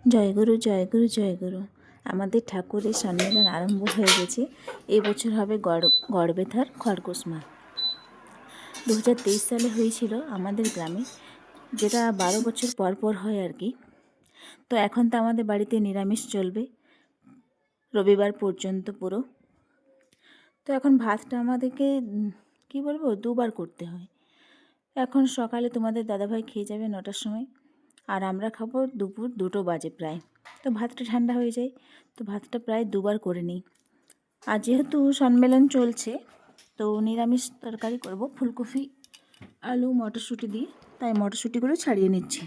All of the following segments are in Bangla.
জয়গুরু জয়গুরু জয়গুরু। আমাদের ঠাকুরের সম্মেলন আরম্ভ হয়ে গেছে। এবছর হবে গড়বেতার খরগোশ মা। 2023 সালে হয়েছিল আমাদের গ্রামে, যেটা 12 বছর পর পর হয় আর কি। তো এখন তো আমাদের বাড়িতে নিরামিষ চলবে রবিবার পর্যন্ত পুরো। তো এখন ভাতটা আমাদেরকে কি বলবো, দুবার করতে হয়। এখন সকালে তোমাদের দাদাভাই খেয়ে যাবে 9টার সময়, আর আমরা খাবো দুপুর 2টো বাজে প্রায়। তো ভাতটা ঠান্ডা হয়ে যায়, তো ভাতটা প্রায় দুবার করে নিই। আর যেহেতু সম্মেলন চলছে, তো নিরামিষ তরকারি করব, ফুলকপি আলু মটরশুঁটি দিয়ে, তাই মটরশুঁটিগুলো ছাড়িয়ে নিচ্ছি।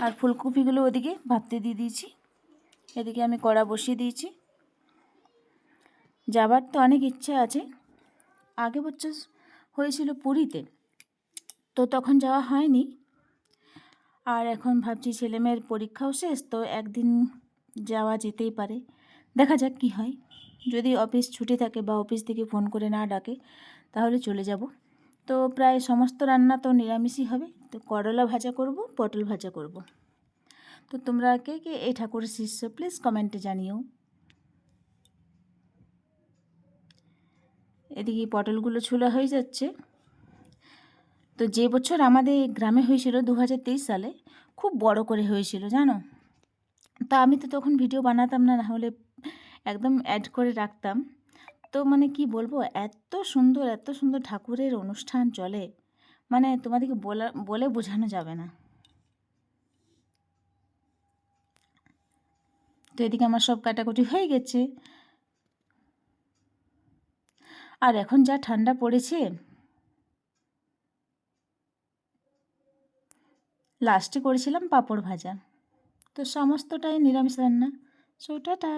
আর ফুলকপিগুলো ওদিকে ভাততে দিয়ে দিয়েছি, এদিকে আমি কড়া বসিয়ে দিয়েছি। যাবার তো অনেক ইচ্ছা আছে। আগে বছর হয়েছিল পুরীতে, তো তখন যাওয়া হয়নি। আর এখন ভাবছি ছেলেমেয়ের পরীক্ষাও শেষ, তো একদিন যাওয়া যেতেই পারে, দেখা যাক কি হয়। যদি অফিস ছুটি থাকে বা অফিস থেকে ফোন করে না ডাকে, তাহলে চলে যাব। তো প্রায় সমস্ত রান্না তো নিরামিষই হবে। তো করলা ভাজা করব, পটল ভাজা করব। তো তোমরা কে কে এই ঠাকুরের শিষ্য প্লিজ কমেন্টে জানিও। এদিকে পটলগুলো ছোলা হয়ে যাচ্ছে। তো যে বছর আমাদের গ্রামে হয়েছিল 2023 সালে, খুব বড় করে হয়েছিল জানো। তা আমি তো তখন ভিডিও বানাতাম না, হলে একদম অ্যাড করে রাখতাম। তো মানে কি বলবো, এত সুন্দর ঠাকুরের অনুষ্ঠান চলে, মানে তোমাদেরকে বলে বোঝানো যাবে না। তো এদিকে আমার সব কাটাকুটি হয়ে গেছে। আর এখন যা ঠান্ডা পড়েছে, লাস্টে করেছিলাম পাঁপড় ভাজা। তো সমস্তটাই নিরামিষ রান্না। So tata.